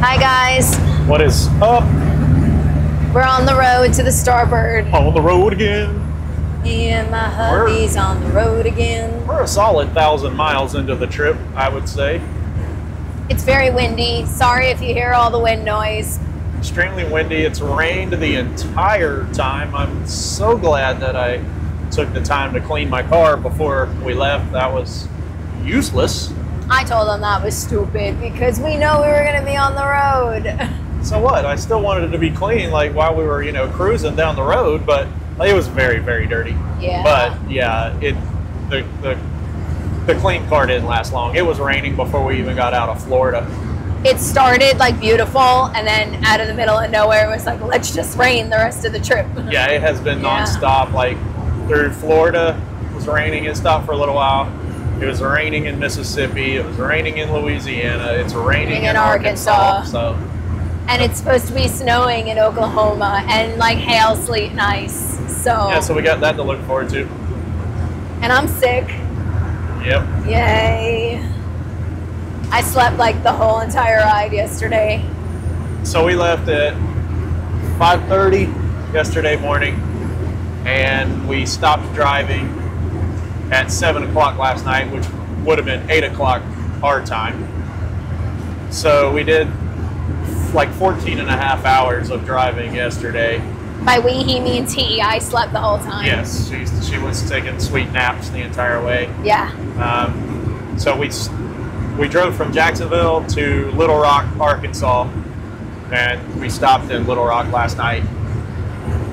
Hi guys. What is up? We're on the road to the Starbird. On the road again. And my hubby's on the road again. We're a solid 1,000 miles into the trip, I would say. It's very windy. Sorry if you hear all the wind noise. Extremely windy. It's rained the entire time. I'm so glad that I took the time to clean my car before we left. That was useless. I told them that was stupid because we know we were going to be on the road. So what? I still wanted it to be clean, like while we were, cruising down the road, but it was very, very dirty. Yeah. But yeah, the clean car didn't last long. It was raining before we even got out of Florida. It started like beautiful, and then out of the middle of nowhere, it was like, let's just rain the rest of the trip. Yeah, it has been nonstop. Like through Florida, it was raining. It stopped for a little while. It was raining in Mississippi. It was raining in Louisiana. It's raining in Arkansas. So. And it's supposed to be snowing in Oklahoma and like hail, sleet, and ice. So yeah, so we got that to look forward to. And I'm sick. Yep. Yay. I slept like the whole entire ride yesterday. So we left at 5:30 yesterday morning, and we stopped driving at 7 o'clock last night, which would have been 8 o'clock our time. So we did like 14 and a half hours of driving yesterday. By we, he means he. I slept the whole time. Yes, she was taking sweet naps the entire way. Yeah. So we drove from Jacksonville to Little Rock, Arkansas, and we stopped in Little Rock last night.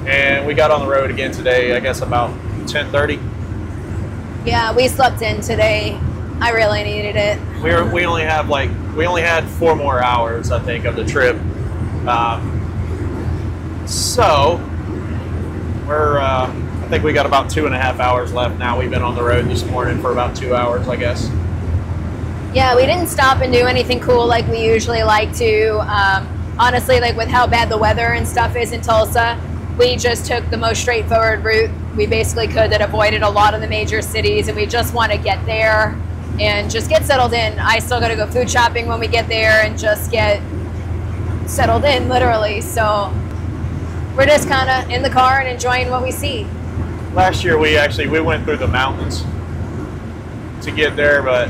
And we got on the road again today, I guess about 10:30. Yeah, we slept in today. I really needed it. We only had 4 more hours, I think, of the trip. So I think we got about 2.5 hours left now. We've been on the road this morning for about 2 hours, I guess. Yeah, we didn't stop and do anything cool like we usually like to. Honestly, like with how bad the weather and stuff is in Tulsa, we just took the most straightforward route we basically could that avoided a lot of the major cities, and we just want to get there and just get settled in. I still got to go food shopping when we get there and just get settled in, literally. So we're just kind of in the car and enjoying what we see. Last year we went through the mountains to get there, but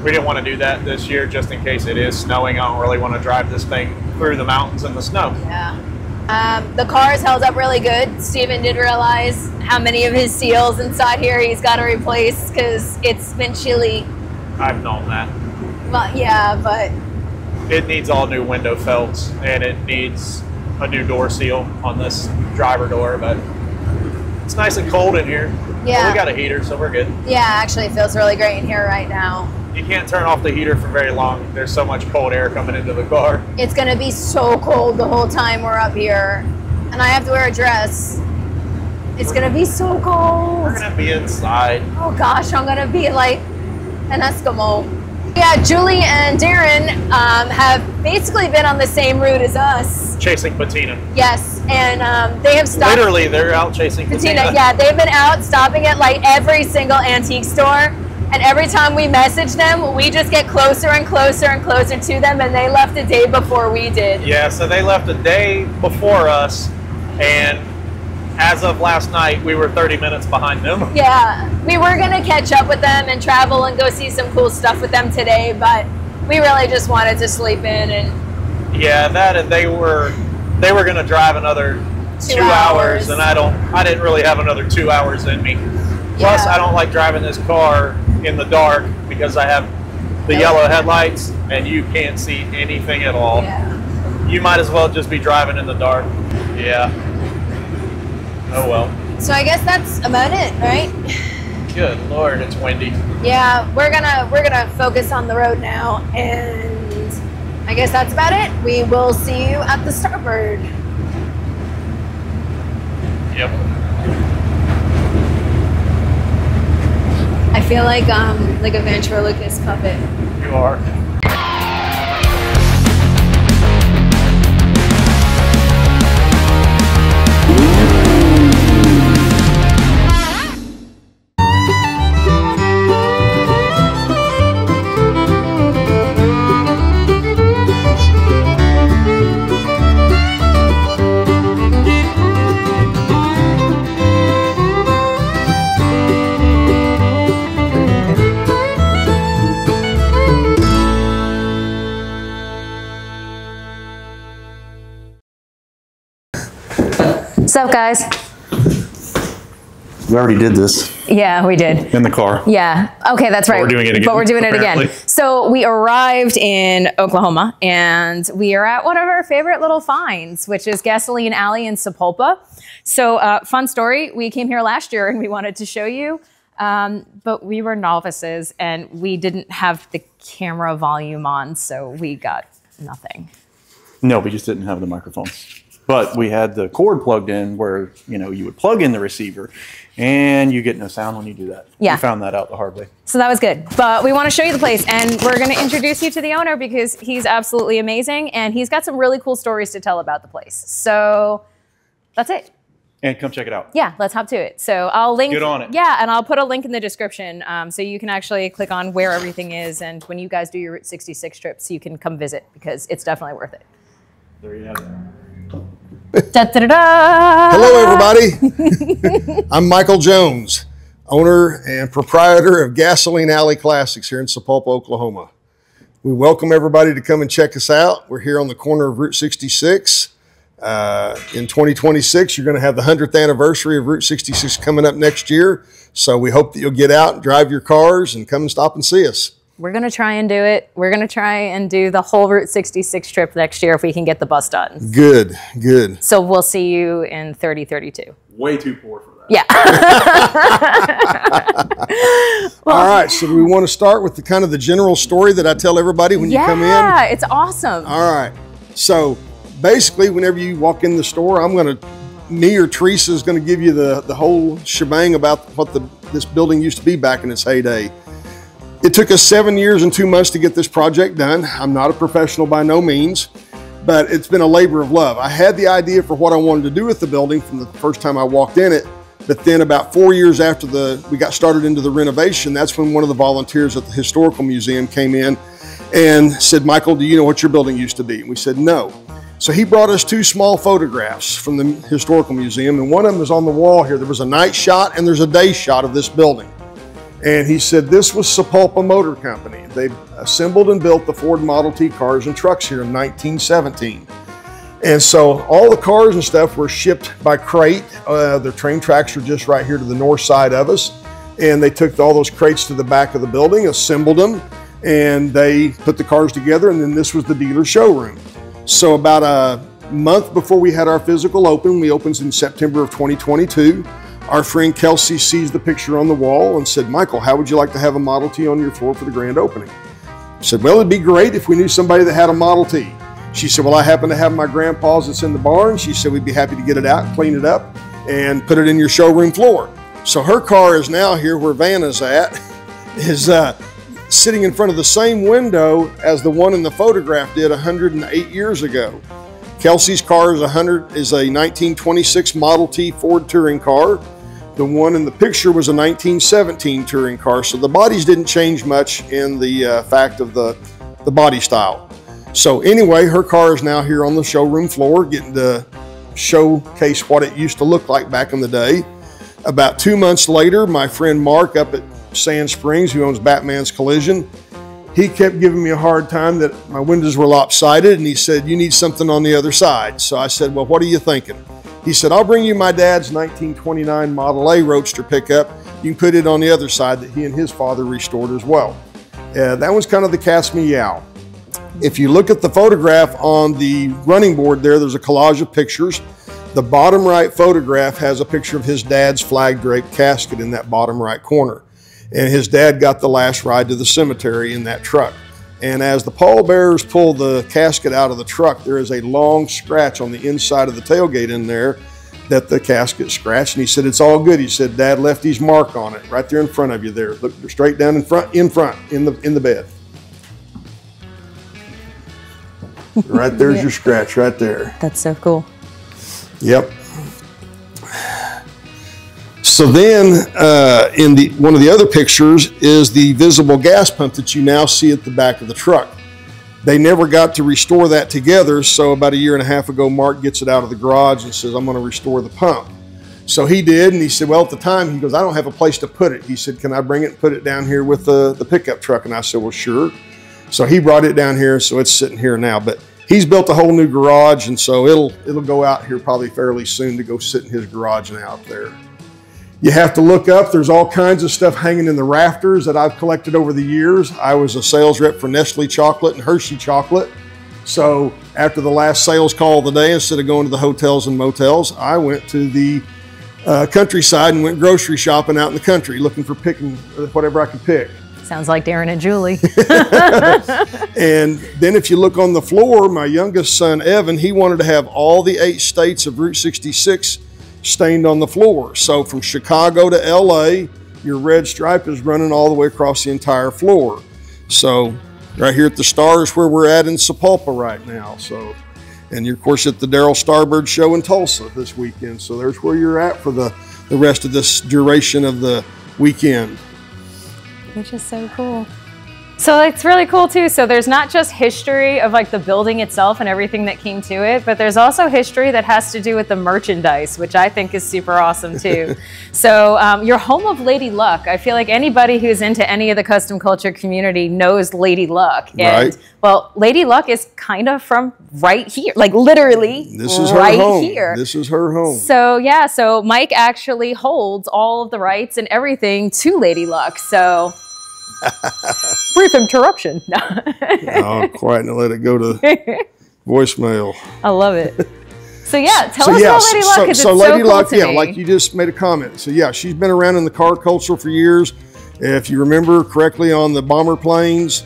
we didn't want to do that this year just in case it is snowing. I don't really want to drive this thing through the mountains in the snow. Yeah. The car has held up really good. Steven did realize how many of his seals inside here he's got to replace because it's been chilly. I've known that. But yeah, but it needs all new window felts, and it needs a new door seal on this driver door, but it's nice and cold in here. Yeah. Well, we got a heater, so we're good. Yeah, actually it feels really great in here right now. You can't turn off the heater for very long. There's so much cold air coming into the car. It's going to be so cold the whole time we're up here. And I have to wear a dress. It's going to be so cold. We're going to be inside. Oh gosh, I'm going to be like an Eskimo. Yeah, Julie and Darren have basically been on the same route as us. Chasing Patina. Yes, and they have stopped. Literally, they're out chasing Patina. Yeah, they've been out stopping at like every single antique store. And every time we message them, we just get closer and closer and closer to them, and they left a day before we did. Yeah, so they left a day before us, and as of last night, we were 30 minutes behind them. Yeah, we were going to catch up with them and travel and go see some cool stuff with them today, but we really just wanted to sleep in. And yeah, that, and they were going to drive another 2 hours, and I didn't really have another 2 hours in me. Plus, I don't like driving this car in the dark because I have the yellow headlights and you can't see anything at all. Yeah. You might as well just be driving in the dark. Yeah. Oh well. So I guess that's about it, right? Good Lord, it's windy. Yeah, we're gonna focus on the road now, and I guess that's about it. We will see you at the Starbird. Yep. I feel like a ventriloquist puppet. You are. What's up, guys? We already did this. Yeah, we did. In the car. Yeah. Okay, that's right. But we're doing it again. But we're doing apparently. it again. So we arrived in Oklahoma, and we are at one of our favorite little finds, which is Gasoline Alley in Sapulpa. So fun story. We came here last year, and we wanted to show you, but we were novices, and we didn't have the camera volume on, so we got nothing. No, we just didn't have the microphones. But we had the cord plugged in where, you know, you would plug in the receiver and you get no sound when you do that. Yeah. We found that out the hard way. So that was good. But we want to show you the place, and we're going to introduce you to the owner because he's absolutely amazing, and he's got some really cool stories to tell about the place. So that's it. And come check it out. Yeah, let's hop to it. So I'll link. Get on it. Yeah, and I'll put a link in the description so you can actually click on where everything is, and when you guys do your Route 66 trips, you can come visit because it's definitely worth it. There you have it. Da, da, da, da. Hello, everybody. I'm Michael Jones, owner and proprietor of Gasoline Alley Classics here in Sapulpa, Oklahoma. We welcome everybody to come and check us out. We're here on the corner of Route 66. In 2026, you're going to have the 100th anniversary of Route 66 coming up next year. So we hope that you'll get out and drive your cars and come and stop and see us. We're going to try and do it. We're going to try and do the whole Route 66 trip next year if we can get the bus done. Good, good. So we'll see you in 3032. Way too poor for that. Yeah. Well, all right, so we want to start with the kind of the general story that I tell everybody when you come in. Yeah, it's awesome. All right, so basically whenever you walk in the store, me or Teresa is going to give you the whole shebang about what this building used to be back in its heyday. It took us 7 years and 2 months to get this project done. I'm not a professional by no means, but it's been a labor of love. I had the idea for what I wanted to do with the building from the first time I walked in it, but then about 4 years after we got started into the renovation, that's when one of the volunteers at the Historical Museum came in and said, Michael, do you know what your building used to be? And we said, no. So he brought us 2 small photographs from the Historical Museum, and one of them is on the wall here. There was a night shot and there's a day shot of this building. And he said this was Sapulpa Motor Company. They assembled and built the Ford Model T cars and trucks here in 1917. And so all the cars and stuff were shipped by crate. The train tracks are just right here to the north side of us. And they took all those crates to the back of the building, assembled them, and they put the cars together, and then this was the dealer showroom. So about a month before we had our physical open, we opened in September of 2022. Our friend Kelsey sees the picture on the wall and said, Michael, how would you like to have a Model T on your floor for the grand opening? I said, well, it'd be great if we knew somebody that had a Model T. She said, well, I happen to have my grandpa's that's in the barn. She said, we'd be happy to get it out, clean it up, and put it in your showroom floor. So her car is now here where Vanna's at, is sitting in front of the same window as the one in the photograph did 108 years ago. Kelsey's car is a 1926 Model T Ford touring car. The one in the picture was a 1917 touring car, so the bodies didn't change much in the fact of the body style. So anyway, her car is now here on the showroom floor, getting to showcase what it used to look like back in the day. About 2 months later, my friend Mark up at Sand Springs, who owns Batman's Collision, he kept giving me a hard time that my windows were lopsided, and he said, you need something on the other side. So I said, well, what are you thinking? He said, I'll bring you my dad's 1929 Model A Roadster pickup. You can put it on the other side that he and his father restored as well. That was kind of the cast me out. If you look at the photograph on the running board there's a collage of pictures. The bottom right photograph has a picture of his dad's flag draped casket in that bottom right corner. And his dad got the last ride to the cemetery in that truck. And as the pallbearers pull the casket out of the truck, there is a long scratch on the inside of the tailgate in there that the casket scratched. And he said, it's all good. He said, Dad left his mark on it right there in front of you there. Look straight down in the bed. Right there's your scratch right there. That's so cool. Yep. So then in one of the other pictures is the visible gas pump that you now see at the back of the truck. They never got to restore that together, so about a year and a half ago, Mark gets it out of the garage and says, I'm going to restore the pump. So he did, and he said, well, at the time, he goes, I don't have a place to put it. He said, can I bring it and put it down here with the pickup truck? And I said, well, sure. So he brought it down here, so it's sitting here now. But he's built a whole new garage, and so it'll go out here probably fairly soon to go sit in his garage now out there. You have to look up. There's all kinds of stuff hanging in the rafters that I've collected over the years. I was a sales rep for Nestle Chocolate and Hershey Chocolate. So after the last sales call of the day, instead of going to the hotels and motels, I went to the countryside and went grocery shopping out in the country, looking for picking whatever I could pick. Sounds like Darren and Julie. And then if you look on the floor, my youngest son, Evan, he wanted to have all the 8 states of Route 66 stained on the floor. So from Chicago to LA, your red stripe is running all the way across the entire floor. So right here at the Stars where we're at in Sapulpa right now. So, and you're of course at the Darryl Starbird show in Tulsa this weekend. So there's where you're at for the rest of this duration of the weekend. Which is so cool. So it's really cool too. So there's not just history of like the building itself and everything that came to it, but there's also history that has to do with the merchandise, which I think is super awesome too. So you're home of Lady Luck. I feel like anybody who's into any of the custom culture community knows Lady Luck. And right. Well, Lady Luck is kind of from right here, like literally this is right her home. here. This is her home. So yeah, so Mike actually holds all of the rights and everything to Lady Luck. So brief interruption. Oh, quiet and let it go to voicemail. I love it. So yeah, tell us about Lady Luck, because so it's Lady so cool Luck, to yeah, me. like you just made a comment. So yeah, she's been around in the car culture for years. If you remember correctly, on the bomber planes,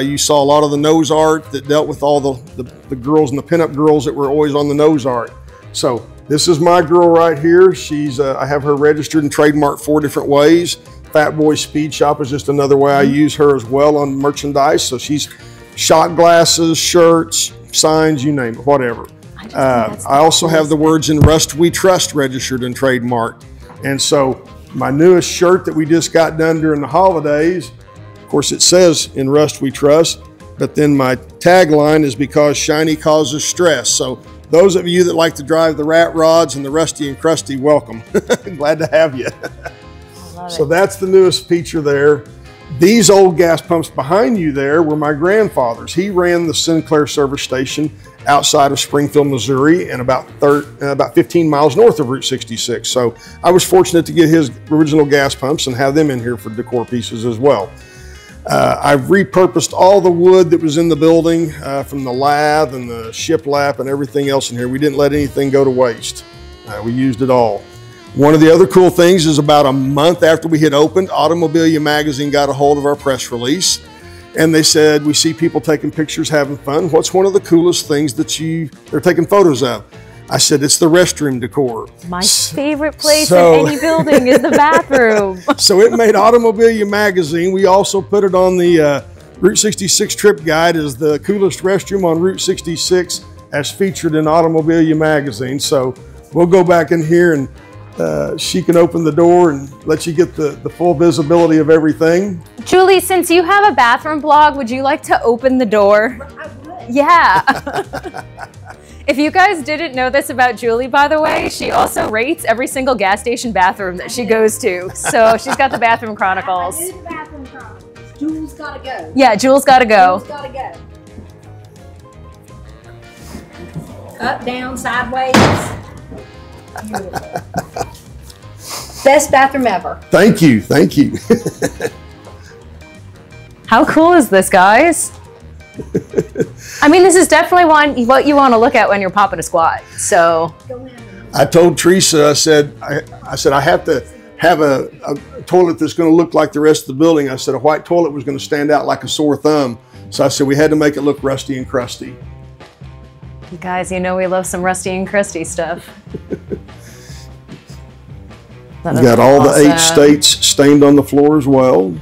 you saw a lot of the nose art that dealt with all the girls and the pinup girls that were always on the nose art. So this is my girl right here. She's I have her registered and trademarked 4 different ways. Fat Boy Speed Shop is just another way I use her as well on merchandise. So she's shot glasses, shirts, signs, you name it, whatever. I also have the words "In Rust We Trust" registered and trademarked. And so my newest shirt that we just got done during the holidays, of course it says "In Rust We Trust," but then my tagline is "Because shiny causes stress." So those of you that like to drive the rat rods and the rusty and crusty, welcome. Glad to have you. So that's the newest feature there. These old gas pumps behind you there were my grandfather's. He ran the Sinclair service station outside of Springfield, Missouri, and about 15 miles north of Route 66. So I was fortunate to get his original gas pumps and have them in here for decor pieces as well. I've repurposed all the wood that was in the building from the lath and the shiplap and everything else in here. We didn't let anything go to waste. We used it all. One of the other cool things is about a month after we had opened, Automobilia Magazine got a hold of our press release, and they said, "We see people taking pictures, having fun. What's one of the coolest things that they're taking photos of?" I said, "It's the restroom decor." My favorite place in any building is the bathroom. So it made Automobilia Magazine. We also put it on the Route 66 trip guide as the coolest restroom on Route 66 as featured in Automobilia Magazine. So we'll go back in here and she can open the door and let you get the full visibility of everything. Julie, since you have a bathroom blog, would you like to open the door? I would. Yeah. If you guys didn't know this about Julie, by the way, she also rates every single gas station bathroom that she goes to. So she's got the Bathroom Chronicles. I do the Bathroom Chronicles. Jules gotta go. Yeah, Jules gotta go. Jules gotta go. Up, down, sideways. Beautiful. Best bathroom ever. Thank you, thank you. How cool is this, guys? I mean, this is definitely what you want to look at when you're popping a squat. So Go in. I told Teresa, I said I have to have a toilet that's going to look like the rest of the building. I said a white toilet was going to stand out like a sore thumb. So I said we had to make it look rusty and crusty. you guys, you know we love some rusty and crusty stuff. You got all the 8 states stained on the floor as well.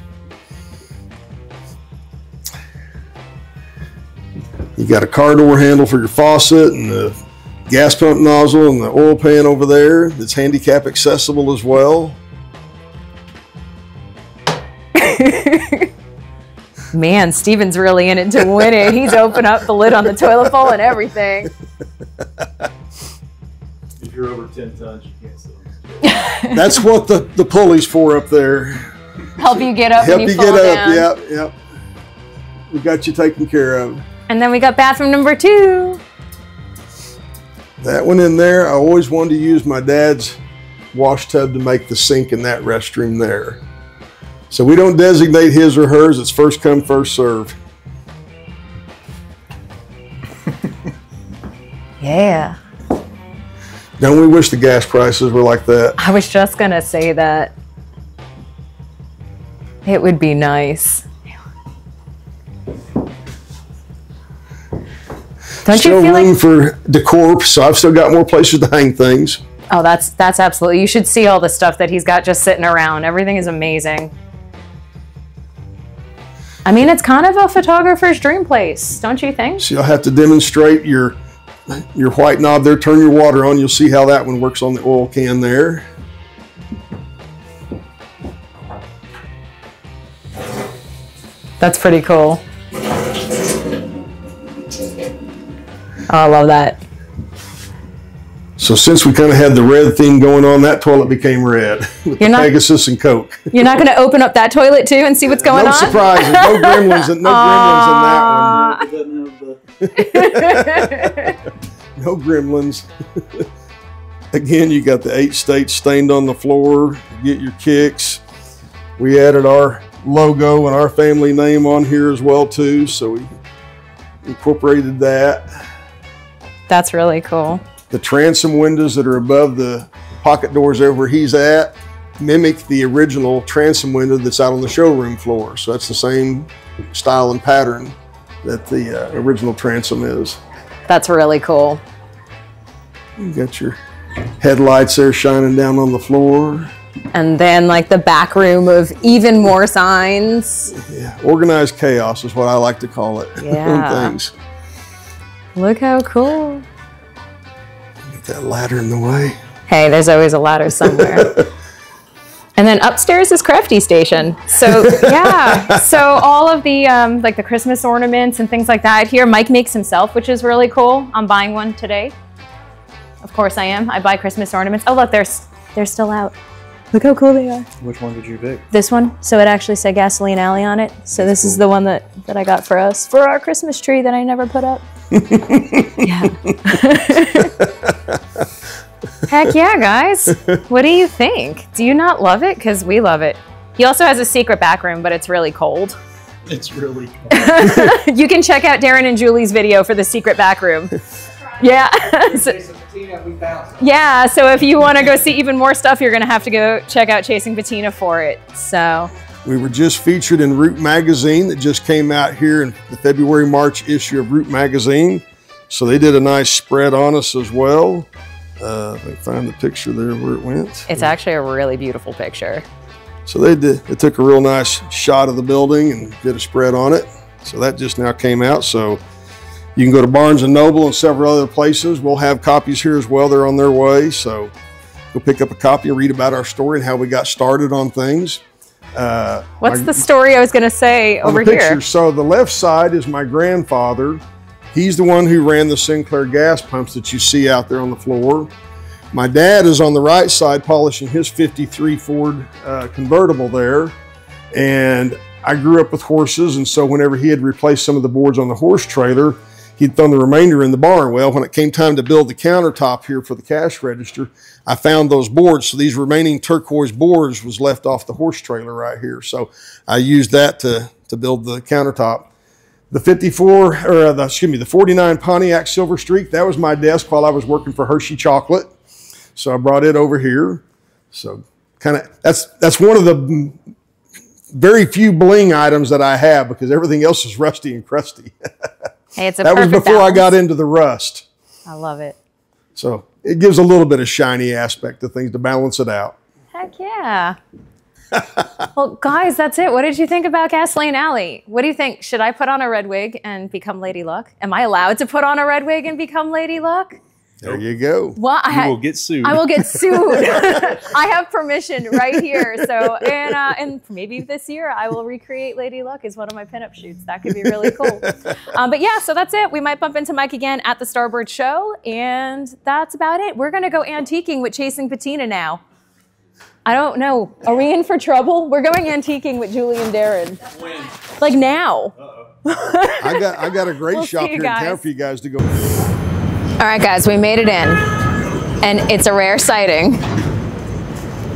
You got a car door handle for your faucet and the gas pump nozzle and the oil pan over there that's handicap accessible as well. Man, Steven's really in it to win it. He's opened up the lid on the toilet bowl and everything. If you're over 10 tons, you can't sit on this. That's what the pulley's for up there. Help you get up Help when you you fall get down. up, yep. We got you taken care of. And then we got bathroom number 2. That one in there, I always wanted to use my dad's wash tub to make the sink in that restroom there. So we don't designate his or hers, it's first come, first serve. Yeah. Don't we wish the gas prices were like that? I was just gonna say that. It would be nice. Don't Still you feel room like for decor, so I've still got more places to hang things. Oh, that's absolutely. You should see all the stuff that he's got just sitting around. Everything is amazing. I mean, it's kind of a photographer's dream place, don't you think? So you'll have to demonstrate your white knob there, turn your water on, you'll see how that one works on the oil can there. That's pretty cool. Oh, I love that. So since we kind of had the red theme going on, that toilet became red with the Pegasus and Coke. You're not going to open up that toilet too and see what's going on? No surprises, no gremlins, in that one. No gremlins. Again, you got the 8 states stained on the floor. Get your kicks. We added our logo and our family name on here as well too, so we incorporated that. That's really cool. The transom windows that are above the pocket doors over where he's at mimic the original transom window that's out on the showroom floor. So that's the same style and pattern that the original transom is. That's really cool. You got your headlights there shining down on the floor. And then like the back room of even more signs. Yeah, organized chaos is what I like to call it. Yeah. Things. Look how cool. Get that ladder in the way. Hey, there's always a ladder somewhere. And then upstairs is Crafty Station. So yeah, so all of the like the Christmas ornaments and things like that here, Mike makes himself, which is really cool. I'm buying one today. Of course I am. I buy Christmas ornaments. Oh look, they're still out. Look how cool they are. Which one did you pick? This one. So it actually said Gasoline Alley on it. So this is the one that I got for us for our Christmas tree that I never put up. Yeah. Heck yeah, guys. What do you think? Do you not love it? Because we love it. He also has a secret back room, but it's really cold. It's really cold. You can check out Darren and Julie's video for the secret back room. Yeah. Yeah, so if you want to go see even more stuff, you're going to have to go check out Chasing Patina for it. So we were just featured in Root Magazine that just came out here in the February-March issue of Root Magazine. So they did a nice spread on us as well. If I can find the picture there where it went. It's actually a really beautiful picture. So they took a real nice shot of the building and did a spread on it. So that just now came out. So you can go to Barnes & Noble and several other places. We'll have copies here as well. They're on their way. So go pick up a copy and read about our story and how we got started on things. What's the story I was going to say over here? So the left side is my grandfather. He's the one who ran the Sinclair gas pumps that you see out there on the floor. My dad is on the right side polishing his 53 Ford convertible there. And I grew up with horses, and so whenever he had replaced some of the boards on the horse trailer, he'd thrown the remainder in the barn. Well, when it came time to build the countertop here for the cash register, I found those boards. So these remaining turquoise boards was left off the horse trailer right here. So I used that to build the countertop. The 49 Pontiac Silver Streak, that was my desk while I was working for Hershey Chocolate. So I brought it over here. So kind of, that's one of the very few bling items that I have because everything else is rusty and crusty. Hey, it's a that was perfect before balance. I got into the rust. I love it. So it gives a little bit of shiny aspect to things to balance it out. Heck yeah. Well, guys, that's it. What did you think about Gasoline Alley? What do you think? Should I put on a red wig and become Lady Luck? Am I allowed to put on a red wig and become Lady Luck? There you go. Well, you will get sued. I will get sued. I have permission right here. So, and maybe this year I will recreate Lady Luck as one of my pinup shoots. That could be really cool. But yeah, so that's it. We might bump into Mike again at the Starbird show, and that's about it. We're gonna go antiquing with Chasing Patina now. I don't know. Are we in for trouble? We're going antiquing with Julie and Darren. When? Like now. Uh-oh. I got a great We'll shop see you here in town guys. for you guys to go. All right, guys, we made it in, and it's a rare sighting.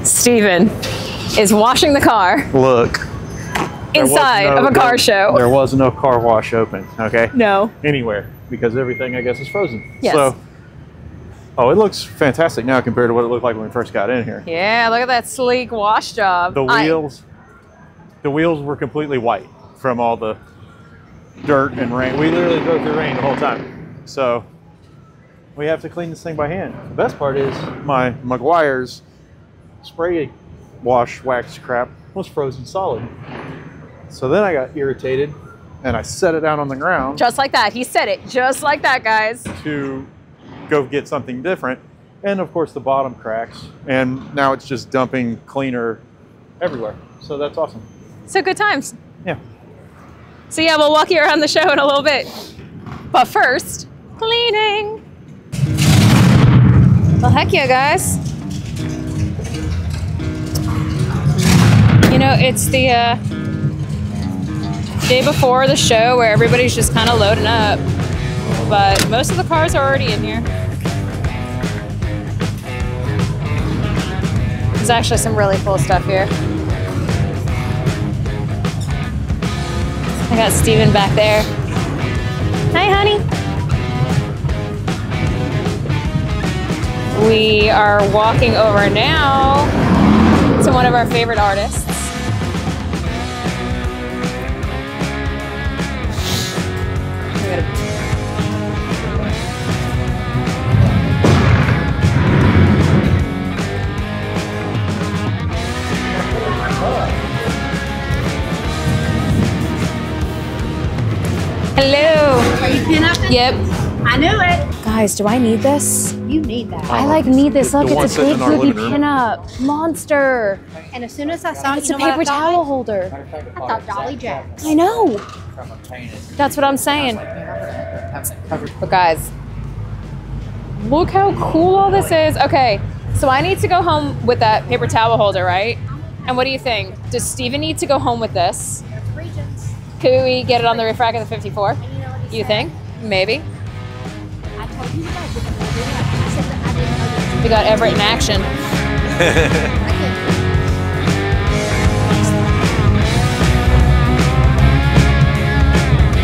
Steven is washing the car Look. inside of a car show. There was no car wash open, okay? No. Anywhere, because everything, I guess, is frozen. Yes. So, oh, it looks fantastic now compared to what it looked like when we first got in here. Yeah, look at that sleek wash job. The wheels were completely white from all the dirt and rain. We literally drove through rain the whole time. So we have to clean this thing by hand. The best part is my Meguiar's spray wash wax crap was frozen solid. So then I got irritated and I set it down on the ground. Just like that. He said it just like that, guys. To go get something different. And of course the bottom cracks. And now it's just dumping cleaner everywhere. So that's awesome. So good times. Yeah. So yeah, we'll walk you around the show in a little bit. But first, cleaning. Well, heck yeah, guys. You know, it's the day before the show where everybody's just kind of loading up. But most of the cars are already in here. There's actually some really cool stuff here. I got Steven back there. Hi, honey. We are walking over now to one of our favorite artists. Hello. Are you pin up? Yep. I knew it. Guys, do I need this? You need that. I like need this. Look, The one it's a sitting big in our poopy living room. pinup. Monster. And as soon as I saw it, It's you a know what paper I thought? towel holder. I thought Dolly Jacks. I know. That's what I'm saying. But guys, look how cool all this is. Okay, so I need to go home with that paper towel holder, right? And what do you think? Does Steven need to go home with this? Regents. Could we get it on the roof rack of the 54? And you know what he You said? think? Maybe. I told you guys we could do that. I said that I didn't know that. We got Everett in action.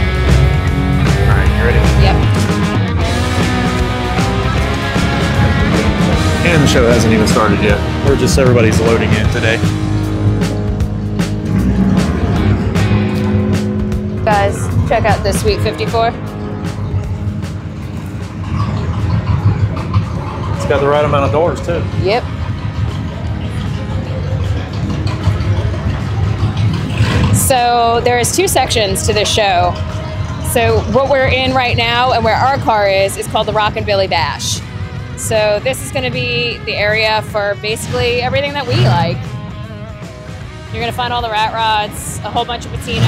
All right, you ready? Yep. And the show hasn't even started yet. We're just, everybody's loading in today. Guys, check out this Sweet 54. It's got the right amount of doors too. Yep. So there's two sections to this show. So what we're in right now and where our car is called the Rockin' Bash. So this is going to be the area for basically everything that we like. You're going to find all the rat rods, a whole bunch of patina.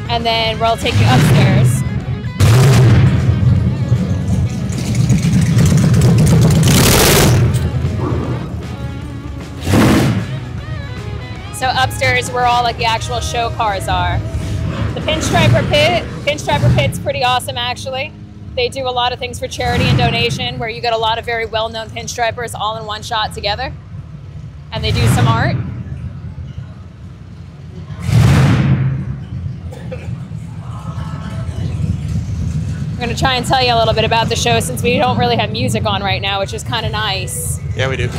And then we'll take you upstairs. So upstairs, where all like the actual show cars are. The Pinstriper Pit's pretty awesome actually. They do a lot of things for charity and donation where you get a lot of very well-known pinstripers all in one shot together. And they do some art. I'm gonna try and tell you a little bit about the show since we don't really have music on right now, which is kind of nice. Yeah, we do.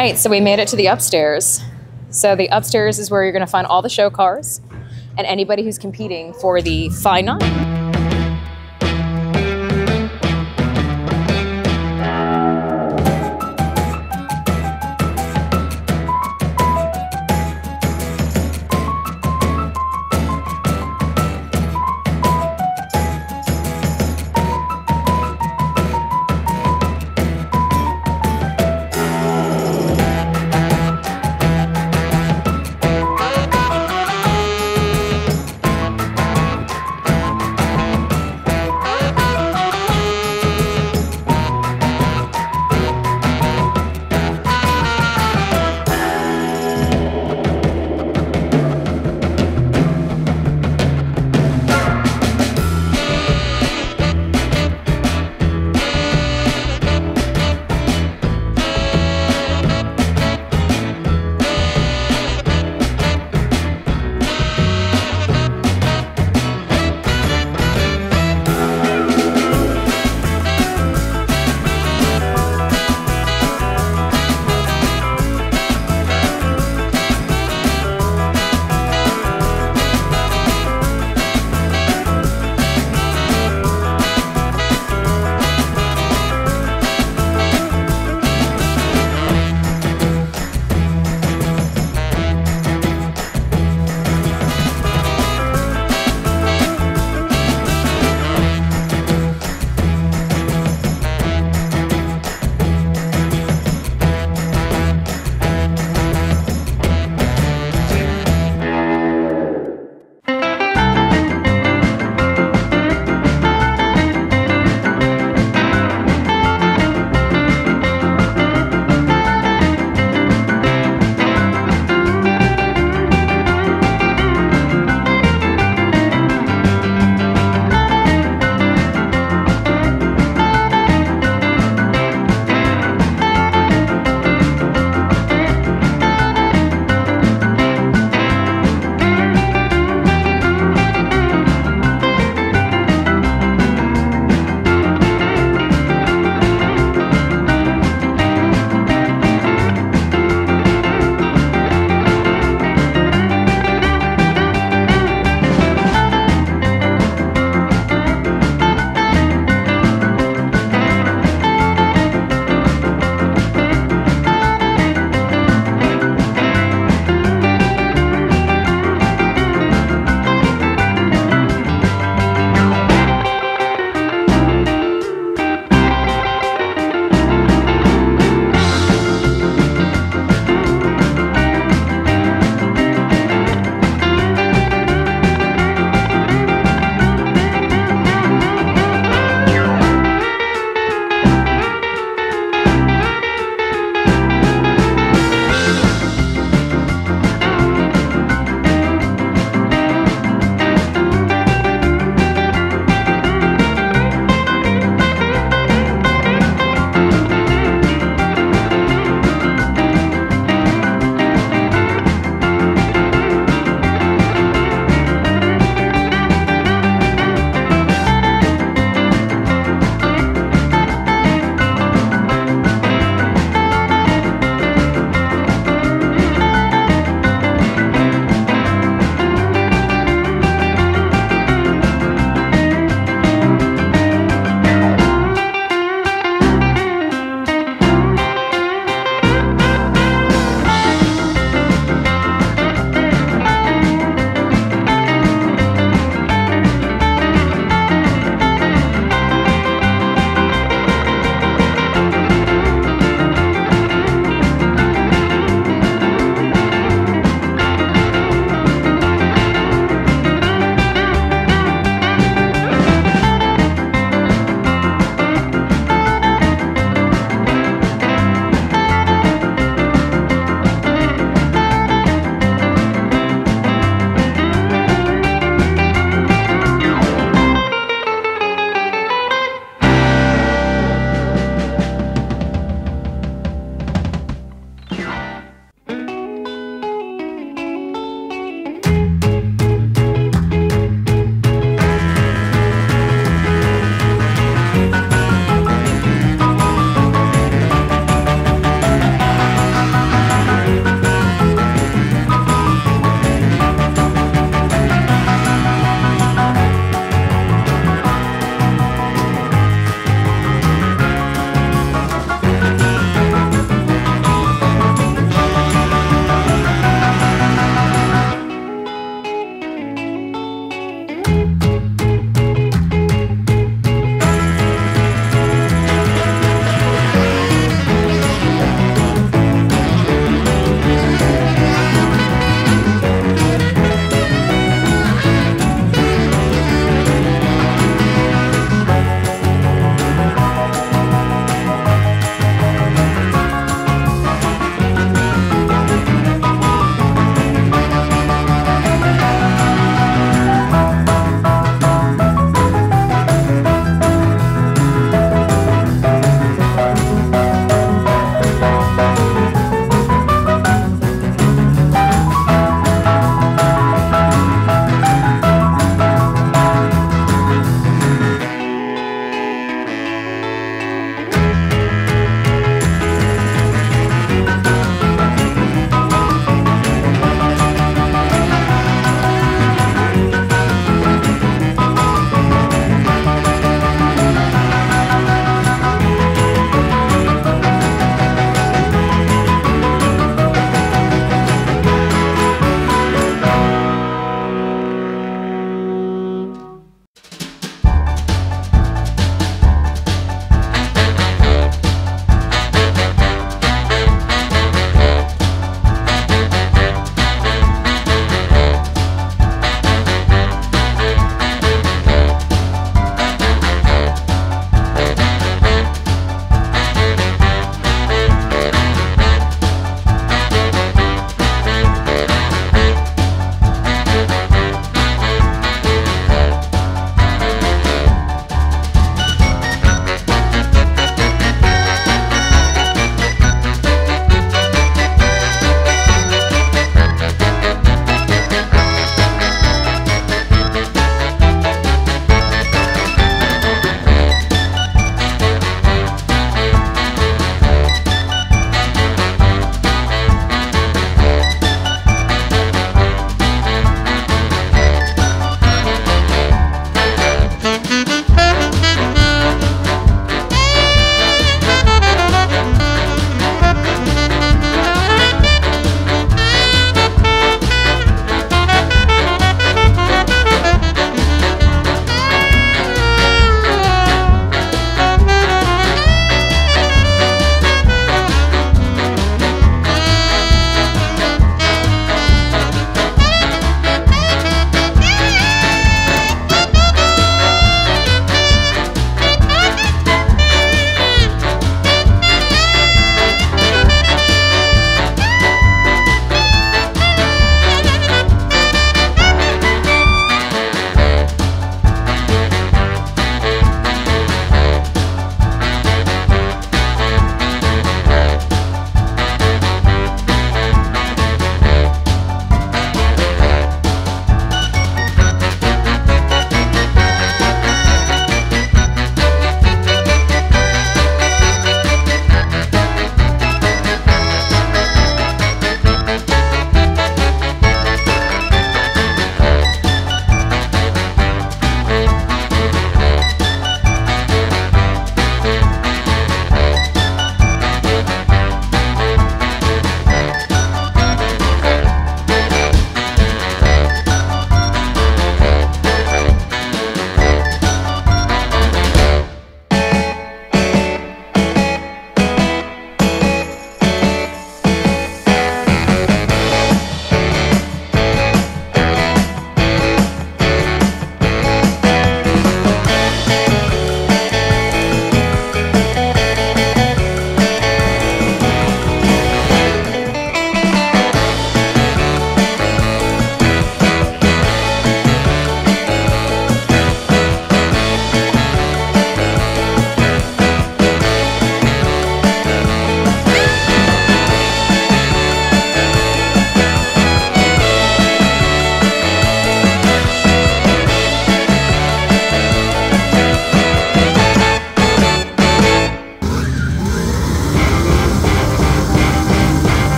right, so we made it to the upstairs. So the upstairs is where you're going to find all the show cars and anybody who's competing for the final.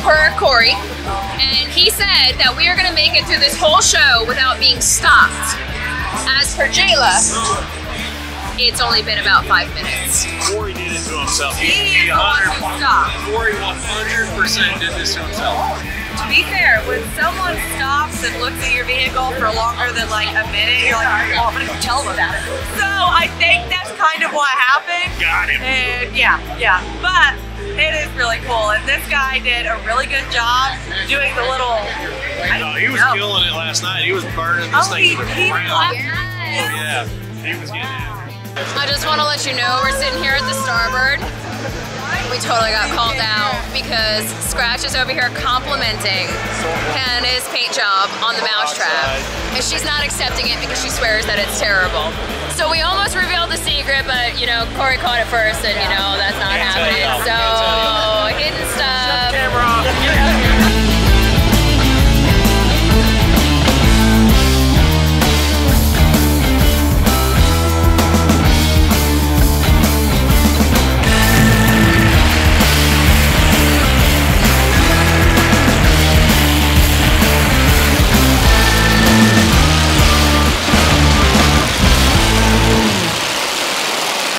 per Corey, and he said that we are going to make it through this whole show without being stopped. As per Jayla, it's only been about 5 minutes. Corey did it to himself. He is the one who stopped. Corey 100% did this to himself. To be fair, when someone stops and looks at your vehicle for longer than like a minute, you're like, oh, I'm gonna go tell them about it. So I think that's kind of what happened. Got him. And yeah. But it is really cool. And this guy did a really good job doing the little, He was killing it last night. He was burning this thing to the ground. Yeah, he was getting it. I just want to let you know we're sitting here at the Starbird. We totally got called out because Scratch is over here complimenting Hannah's paint job on the mousetrap. And she's not accepting it because she swears that it's terrible. So we almost revealed the secret, but you know, Corey caught it first and you know, that's not happening. So, hidden stuff.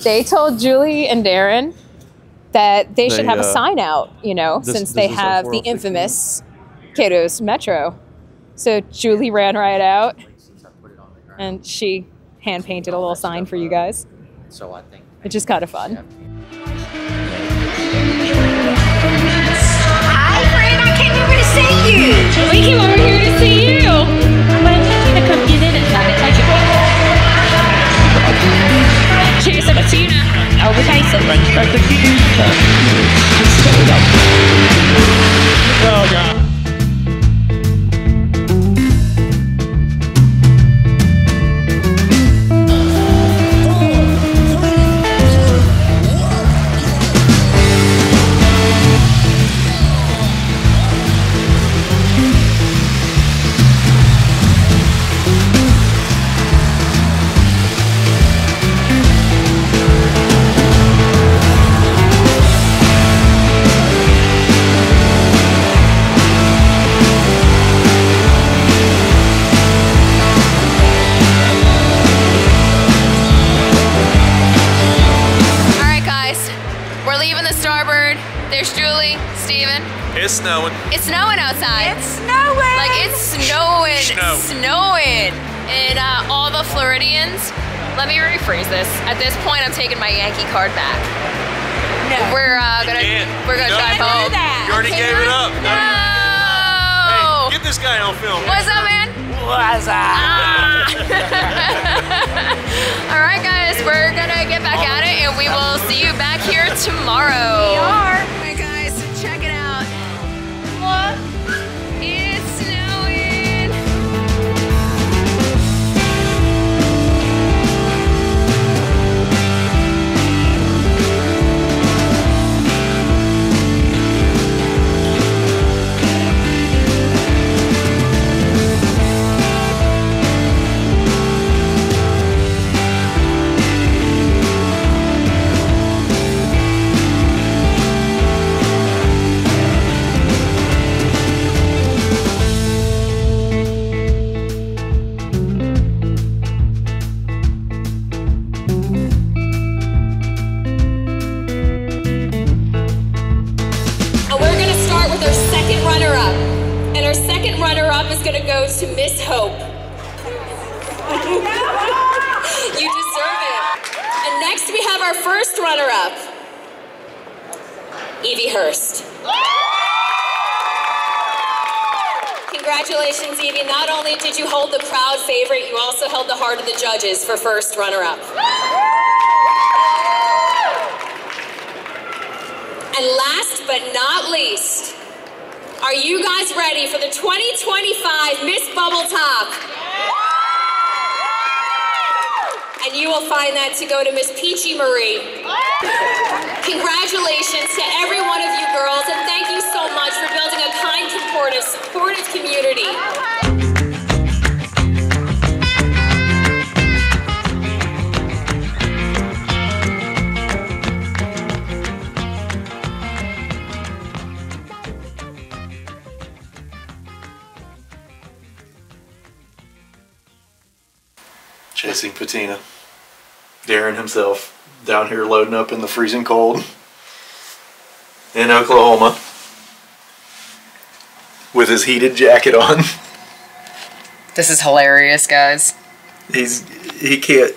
They told Julie and Darren that they should have a sign out, you know, since they have the infamous Cato's Metro. So Julie ran right out and she hand painted a little sign for you guys, which is kind of fun. Hi, friend. I came over to see you. We came over here to see you. Well, I'm gonna come get in and try to take it. Cheers, Patina. Okay, so Oh, God. It's snowing. It's snowing outside. It's snowing. Like it's snowing. And all the Floridians. Let me rephrase this. At this point, I'm taking my Yankee card back. No. We're gonna drive home. You already gave it up. No. Hey, get this guy on film. What's up, man? What's up? All right, guys, we're gonna get back at it, and we will see you back here tomorrow. We are. Hey, guys, check it out. Look, it's snowing. To Miss Hope. You deserve it. And next we have our first runner-up, Evie Hurst. Congratulations, Evie. Not only did you hold the proud favorite, you also held the heart of the judges for first runner-up. And last but not least, are you guys ready for the 2025 Miss Bubble Top? And you will find that to go to Miss Peachy Marie. Congratulations to every one of you girls, and thank you so much for building a kind, supportive community. chasing Patina. Darren himself down here loading up in the freezing cold in Oklahoma with his heated jacket on. This is hilarious, guys. He can't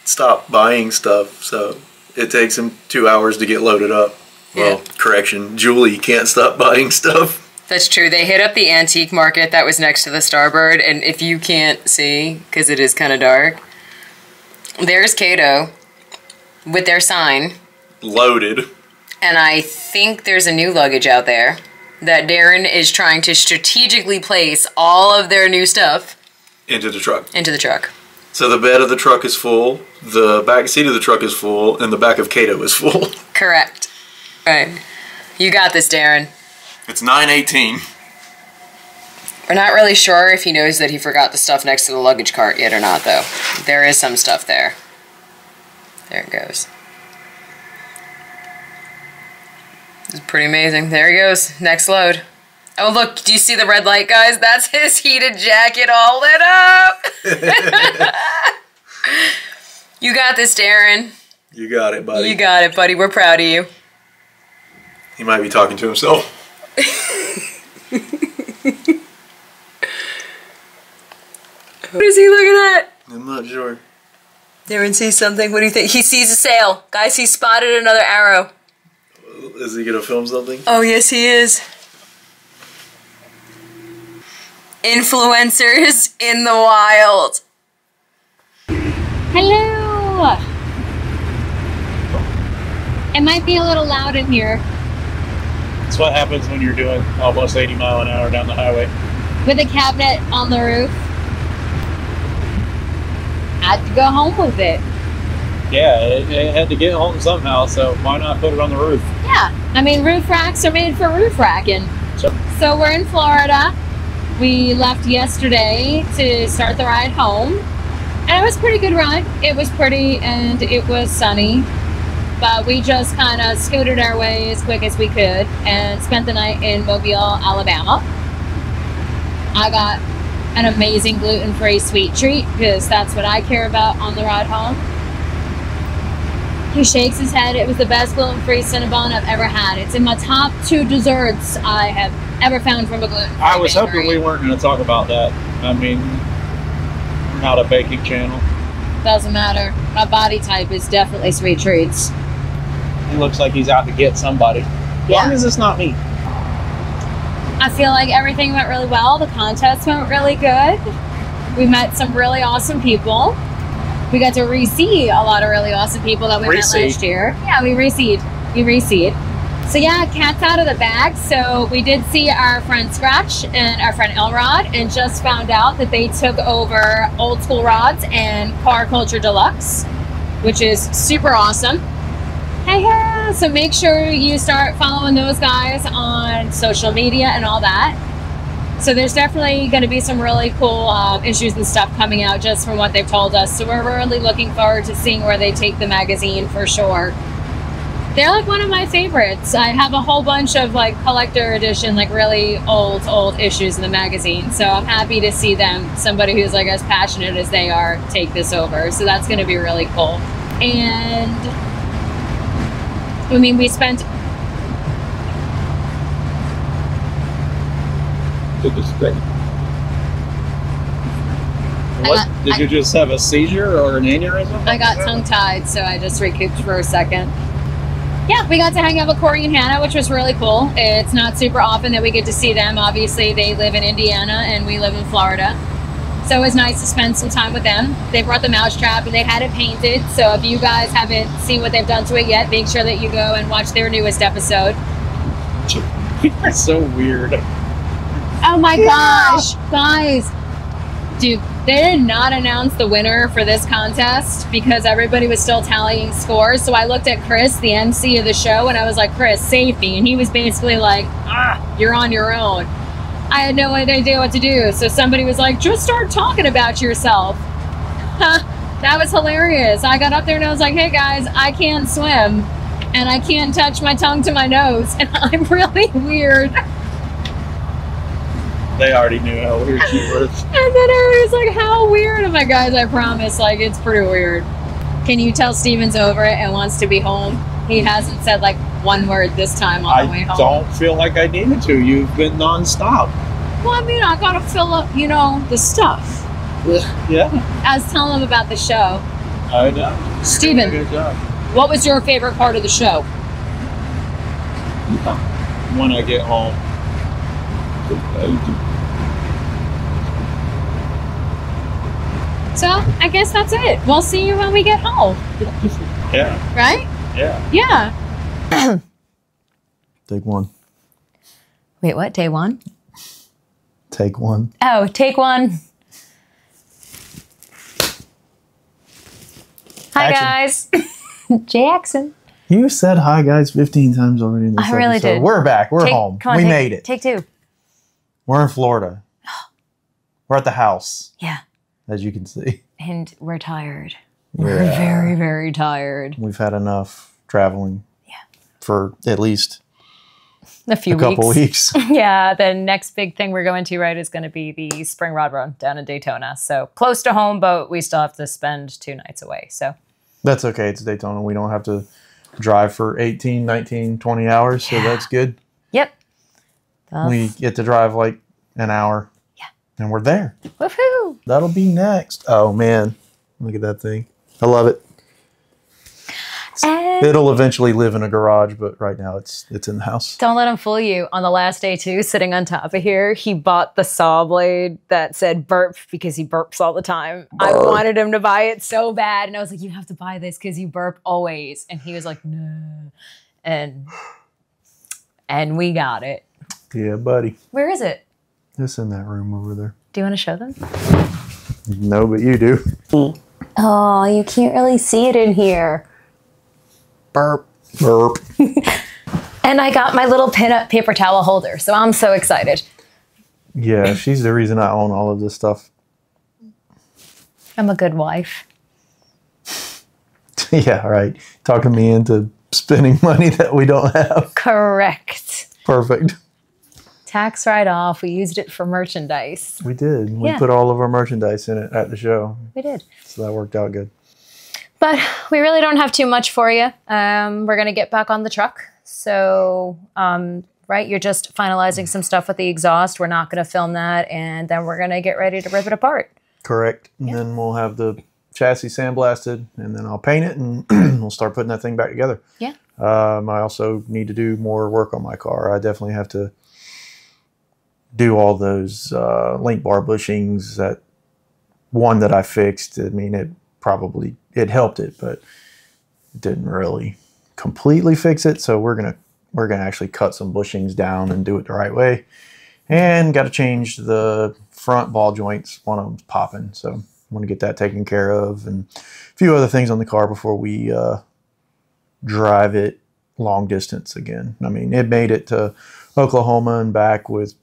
stop buying stuff, so it takes him 2 hours to get loaded up. Well, Yeah. correction, Julie can't stop buying stuff. That's true. They hit up the antique market that was next to the Starbird, and if you can't see, because it is kind of dark, there's Cato with their sign. Loaded. And I think there's a new luggage out there that Darren is trying to strategically place all of their new stuff Into the truck. into the truck. So the bed of the truck is full, the back seat of the truck is full, and the back of Cato is full. Correct. Right. You got this, Darren. It's 9:18. We're not really sure if he knows that he forgot the stuff next to the luggage cart yet or not, though. There is some stuff there. There it goes. This is pretty amazing. There he goes. Next load. Oh, look. Do you see the red light, guys? That's his heated jacket all lit up. You got this, Darren. You got it, buddy. You got it, buddy. We're proud of you. He might be talking to himself. What is he looking at? I'm not sure. Darren sees something. What do you think? He sees a sail. Guys, he spotted another arrow. Is he gonna film something? Oh, yes, he is. Influencers in the wild. Hello! It might be a little loud in here. That's what happens when you're doing almost 80 miles an hour down the highway. With a cabinet on the roof. Had to go home with it. Yeah, it had to get home somehow, so why not put it on the roof? Yeah, I mean, roof racks are made for roof racking. Sure. So we're in Florida. We left yesterday to start the ride home. And it was a pretty good ride. It was pretty and it was sunny. But we just kind of scooted our way as quick as we could and spent the night in Mobile, Alabama. I got an amazing gluten-free sweet treat because that's what I care about on the ride home. He shakes his head. It was the best gluten-free Cinnabon I've ever had. It's in my top 2 desserts I have ever found from a gluten-free I was hoping bakery. we weren't going to talk about that. I mean, we're not a baking channel. Doesn't matter. My body type is definitely sweet treats. He looks like he's out to get somebody. As long as it's not me. I feel like everything went really well. The contest went really good. We met some really awesome people. We got to re-see a lot of really awesome people that we met last year. Yeah, we re-seed. So yeah, cat's out of the bag. So we did see our friend Scratch and our friend Elrod and just found out that they took over Old School Rods and Car Culture Deluxe, which is super awesome. Hey, yeah. So make sure you start following those guys on social media and all that. So there's definitely going to be some really cool issues and stuff coming out just from what they've told us. So we're really looking forward to seeing where they take the magazine for sure. They're like one of my favorites. I have a whole bunch of like collector edition, like really old issues in the magazine. So I'm happy to see them, somebody who's like as passionate as they are, take this over. So that's going to be really cool. And I mean, we spent Did you just have a seizure or an aneurysm? I got tongue-tied, so I just recouped for a second. Yeah, we got to hang out with Corey and Hannah, which was really cool. It's not super often that we get to see them. Obviously, they live in Indiana and we live in Florida. So it was nice to spend some time with them. They brought the mousetrap and they had it painted. So if you guys haven't seen what they've done to it yet, make sure that you go and watch their newest episode. You're so weird. Oh my gosh, guys. Dude, they did not announce the winner for this contest because everybody was still tallying scores. So I looked at Chris, the MC of the show, and I was like, Chris, save me. And he was basically like, you're on your own. I had no idea what to do. So somebody was like, just start talking about yourself. That was hilarious. I got up there and I was like, hey guys, I can't swim and I can't touch my tongue to my nose and I'm really weird. They already knew how weird she was. And then everybody's like, how weird? I'm like, guys, I promise, like, it's pretty weird. Can you tell Steven's over it and wants to be home? He hasn't said like one word this time on the way home. I don't feel like I needed to. You've been nonstop. Well, I mean, I gotta fill up, you know, the stuff. Yeah. I was telling him about the show. I know. Steven, Good job. what was your favorite part of the show? When I get home. So, I guess that's it. We'll see you when we get home. Yeah. Right? Yeah. Yeah. Take one. Wait, what? Day one? Take one. Oh, take one. Hi, guys. Jackson. You said hi, guys, 15 times already in this I really episode. did. We're back. We're home. Come on, We made it. Take two. We're in Florida. We're at the house, Yeah. as you can see. And we're tired. We're very, very tired. We've had enough traveling. Yeah. For at least A few couple weeks. Yeah, the next big thing we're going to, right, is going to be the Spring Rod Run down in Daytona. So close to home, but we still have to spend 2 nights away. So That's okay. It's Daytona. We don't have to drive for 18, 19, 20 hours. So that's good. Yep. We get to drive like an hour. Yeah. And we're there. Woohoo! That'll be next. Oh, man. Look at that thing. I love it. And It'll eventually live in a garage, but right now it's in the house. don't let him fool you. On the last day, too, sitting on top of here, he bought the saw blade that said burp because he burps all the time. I wanted him to buy it so bad. And I was like, you have to buy this because you burp always. And he was like, no. And we got it. Yeah, buddy. Where is it? It's in that room over there. Do you want to show them? No, but you do. Oh, you can't really see it in here. Burp. Burp. And I got my little pin-up paper towel holder, so I'm so excited. Yeah, she's the reason I own all of this stuff. I'm a good wife. Yeah, right. Talking me into spending money that we don't have. Correct. Perfect. Tax write-off. We used it for merchandise. We did. We Yeah. put all of our merchandise in it at the show. We did. So that worked out good. But we really don't have too much for you. We're going to get back on the truck. So, right, you're just finalizing some stuff with the exhaust. We're not going to film that. And then we're going to get ready to rip it apart. Correct. And then we'll have the chassis sandblasted, and then I'll paint it, and we'll start putting that thing back together. Yeah. I also need to do more work on my car. I definitely have to do all those link bar bushings. That one that I fixed, I mean, it helped it, but it didn't really completely fix it. So we're gonna actually cut some bushings down and do it the right way. And got to change the front ball joints. One of them's popping, so I want to get that taken care of, and a few other things on the car before we drive it long distance again. I mean, it made it to Oklahoma and back with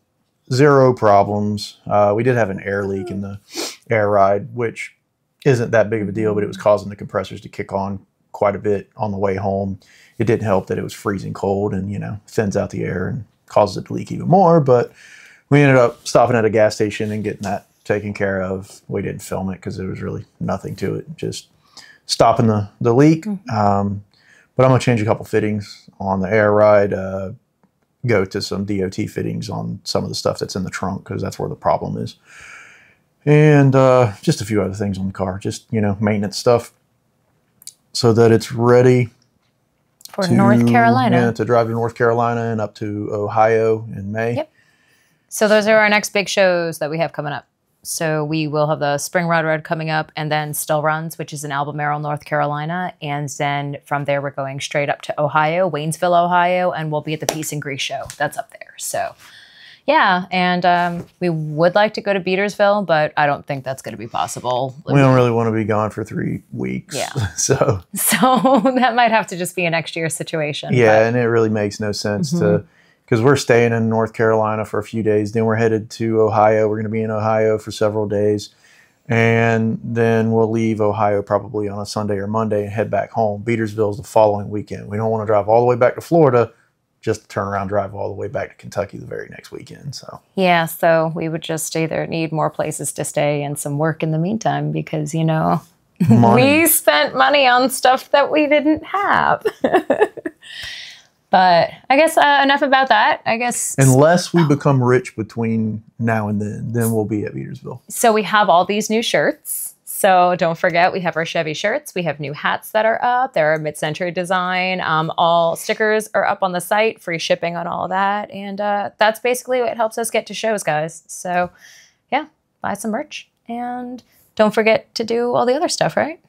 0 problems. We did have an air leak in the air ride, which isn't that big of a deal, but it was causing the compressors to kick on quite a bit on the way home. It didn't help that it was freezing cold and, thins out the air and causes it to leak even more. But we ended up stopping at a gas station and getting that taken care of. We didn't film it because there was really nothing to it, just stopping the leak. But I'm going to change a couple fittings on the air ride, go to some DOT fittings on some of the stuff that's in the trunk because that's where the problem is. And just a few other things on the car, just, maintenance stuff so that it's ready For North Carolina. Yeah, to drive to North Carolina and up to Ohio in May. Yep. So those are our next big shows that we have coming up. So we will have the Spring Rod Road coming up, and then Still Runs, which is in Albemarle, North Carolina. And then from there, we're going straight up to Ohio, Waynesville, Ohio, and we'll be at the Peace and Grease show. That's up there. So yeah, and we would like to go to Beatersville, but I don't think that's going to be possible. We don't really want to be gone for 3 weeks. Yeah. So that might have to just be a next year situation. Yeah, and it really makes no sense to, because we're staying in North Carolina for a few days. Then we're headed to Ohio. We're going to be in Ohio for several days. And then we'll leave Ohio probably on a Sunday or Monday and head back home. Beatersville's the following weekend. We don't want to drive all the way back to Florida just to turn around, drive all the way back to Kentucky the very next weekend. So Yeah, so we would just either need more places to stay and some work in the meantime because, you know, we spent money on stuff that we didn't have. But I guess enough about that. I guess unless we become rich between now and then we'll be at Petersville. so. We have all these new shirts. So don't forget, we have our Chevy shirts. We have new hats that are up. They're a mid-century design. All stickers are up on the site, free shipping on all of that. And that's basically what helps us get to shows, guys. So yeah, buy some merch. And don't forget to do all the other stuff, right?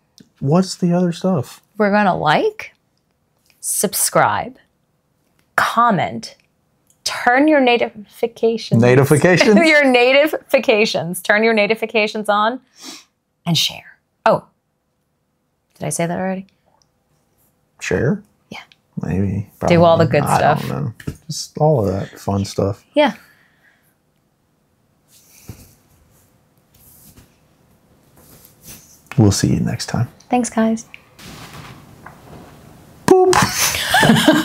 What's the other stuff? We're going to like, subscribe, comment, turn your notifications. Notifications? Your notifications. Turn your notifications on and share. Oh, did I say that already? Share? Yeah. Maybe. Do all the good stuff. I don't know. Just all of that fun stuff. Yeah. We'll see you next time. Thanks, guys. Boop.